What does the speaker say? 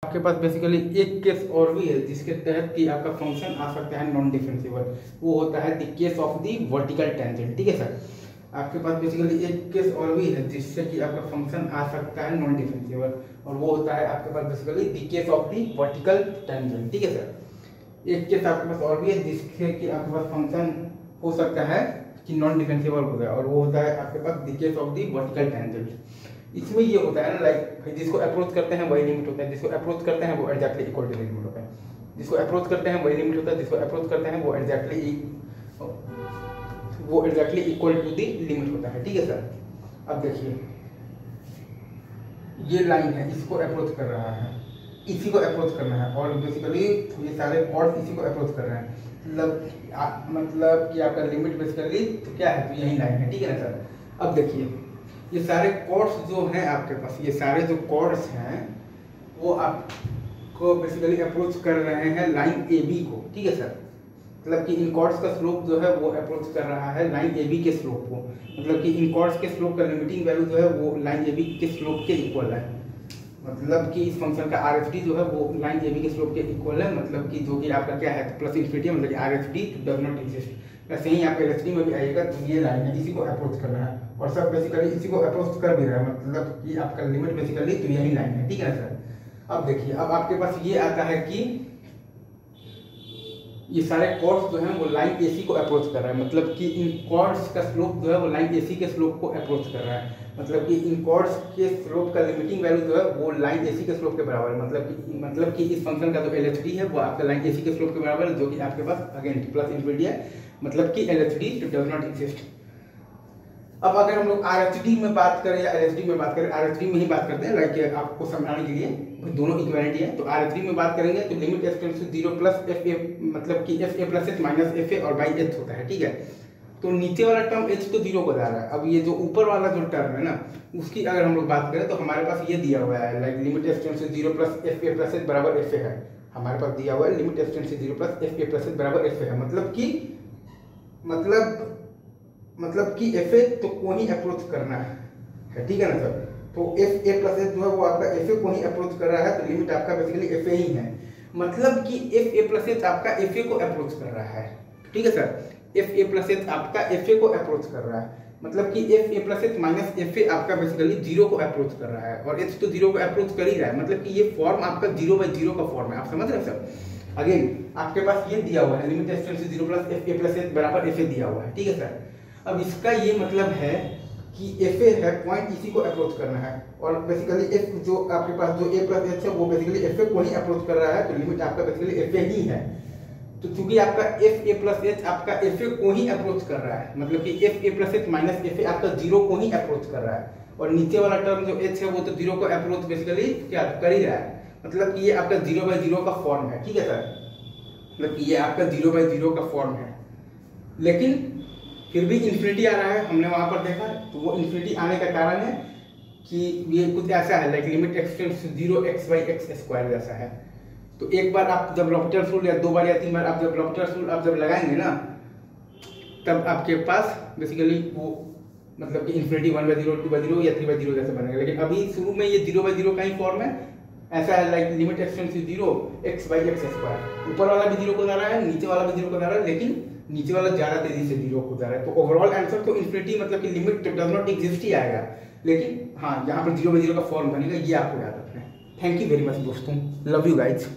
आपके पास बेसिकली एक केस और भी है जिसके तहत कि आपका फंक्शन आ सकता है नॉन डिफरेंशिएबल। वो होता है the case of the vertical tangent. ठीक है सर, आपके पास बेसिकली एक केस और भी है जिससे कि आपका फंक्शन आ सकता है नॉन डिफरेंशिएबल, और वो होता है आपके पास basically the case of the vertical tangent. ठीक है सर, एक केस आपके पास और भी है जिससे कि आपके पास फंक्शन हो सकता है कि नॉन डिफरेंशिएबल हो जाए, और वो होता है आपके पास the case of the vertical tangent. इसमें ये होता है ना, लाइक जिसको अप्रोच करते हैं वही लिमिट होता है, जिसको अप्रोच करते हैं वो एग्जैक्टली इक्वल टू लिमिट होता है, जिसको अप्रोच करते हैं वही लिमिट होता है, जिसको अप्रोच करते हैं वो exactly equal to the limit होता है। ठीक है सर, अब देखिए ये लाइन है, इसको अप्रोच कर रहा है, इसी को अप्रोच करना है, और बेसिकली ये सारे कॉर्ड इसी को अप्रोच कर रहे हैं। मतलब कि आपका लिमिट बेसिकली तो क्या है, तो यही लाइन है। ठीक है ना सर, अब देखिए ये सारे कॉर्ड्स जो हैं आपके पास, ये सारे जो कॉर्ड्स हैं वो आपको बेसिकली अप्रोच कर रहे हैं लाइन ए बी को। ठीक है सर, मतलब कि इन कॉर्ड्स का स्लोप जो है वो अप्रोच कर रहा है लाइन ए बी के स्लोप को, मतलब कि इन कॉर्ड्स के स्लोप का लिमिटिंग वैल्यू जो है वो लाइन ए बी के स्लोप के इक्वल है। मतलब कि इस फंक्शन का आर एफ टी जो है वो लाइन ए बी के स्लोप के इक्वल है, मतलब कि जो कि आपका क्या है प्लस इन्फिनिटी, मतलब कि R F T does not exist. वैसे ही आप एल में भी आएगा तो ये लाइन है, इसी को अप्रोच करना है, और सब बेसिकली इसी को अप्रोच कर भी रहा है, मतलब कि आपका लिमिट बेसिकली तो यही लाइन है। ठीक है सर, अब देखिए अब आपके पास ये आता है कि ये सारे कॉर्ड्स जो हैं वो लाइन एसी को अप्रोच कर रहा है, मतलब कि इन कॉर्ड्स का स्लोप जो है वो लाइन एसी के स्लोप को अप्रोच कर रहा है, मतलब कि इन कॉर्ड्स के स्लोप का लिमिटिंग वैल्यू जो है वो लाइन एसी के स्लोप के बराबर है। मतलब कि इस फंक्शन का जो एलएचडी है वो आपका लाइन एसी के स्लोप के बराबर है, जो कि आपके पास अगेन प्लस इन्फिनिटी है, मतलब कि एलएचडी डज नॉट एग्जिस्ट। अब अगर हम लोग आरएचडी में बात करें या एलएचडी में बात करें, आरएचडी में ही बात करते हैं लाइक आपको समझाने के लिए, दोनों इक्वालिटी है। तो आरएचडी में बात करेंगे तो limit F tends to 0 plus F A, मतलब कि F A plus H minus F A और बाई एच होता है। ठीक है, तो नीचे वाला टर्म एच तो 0 को जा रहा है। अब ये जो ऊपर वाला जो टर्म है ना, उसकी अगर हम लोग बात करें तो हमारे पास ये दिया हुआ है like limit F tends to 0 plus F A plus H बराबर एफ ए है। हमारे पास दिया हुआ है limit F tends to 0 plus F A plus H बराबर एफ ए है, मतलब कि एफ ए तो को ही अप्रोच करना है। ठीक है ना सर, तो एफ ए प्लस एच जो है वो आपका एफ ए को ही अप्रोच कर रहा है, तो लिमिट आपका बेसिकली एफ ए ही है, मतलब कि एफ ए प्लस एच आपका एफ ए को अप्रोच कर रहा है। ठीक है sir, F A plus H आपका एफ ए को अप्रोच कर रहा है, मतलब कि F A plus H minus F ए आपका बेसिकली 0 को अप्रोच कर रहा है, और एच तो 0 को अप्रोच कर ही रहा है, मतलब कि ये फॉर्म आपका 0/0 का फॉर्म है। आप समझ रहे हैं सर, अगेन आपके पास ये दिया हुआ है limit F tends to 0 plus F A plus H बराबर एफ ए दिया हुआ है। ठीक है सर, अब इसका ये मतलब है कि एफ ए है पॉइंट इसी को अप्रोच करना है, और बेसिकली एफ जो आपके पास जो ए प्लस एच है वो बेसिकली एफ ए को ही अप्रोच कर रहा है, तो लिमिट आपका बेसिकली एफ ए ही है। तो चूंकि आपका एफ ए प्लस एच आपका एफ ए को ही अप्रोच कर रहा है, मतलब कि F A plus H minus F ए आपका 0 को ही अप्रोच कर रहा है, और नीचे वाला टर्म जो एच है वो तो 0 को अप्रोच बेसिकली क्या कर ही रहा है, मतलब कि ये आपका 0/0 का फॉर्म है। ठीक है सर, मतलब कि ये आपका 0/0 का फॉर्म है, लेकिन फिर भी इन्फिनिटी आ रहा है, हमने वहां पर देखा। तो वो इन्फिनिटी आने का कारण है कि ये कुछ ऐसा है like limit X tends to 0 x by x square जैसा है। तो एक बार आप जब लॉपिटल्स रूल, या 2 बार या 3 बार आप जब लॉपिटल्स रूल आप जब लगाएंगे ना, तब आपके पास बेसिकली वो मतलब कि इन्फिनिटी 1/0 2/0 या 3/0 जैसे बनेगा, लेकिन अभी शुरू में ये 0/0 का ही फॉर्म है। ऐसा है like limit X tends to 0 x by x square, ऊपर वाला भी 0 को जा रहा है, नीचे वाला भी 0 को जा रहा है, लेकिन नीचे वाला ज्यादा तेजी से 0 हो जा रहा है। तो ओवरऑल आंसर तो इन्फिनिटी मतलब कि लिमिट डज नॉट एग्जिस्ट ही आएगा, लेकिन हाँ यहाँ पर 0/0 का फॉर्म बनेगा, ये आपको याद रखना है। थैंक यू वेरी मच दोस्तों, लव यू गाइज।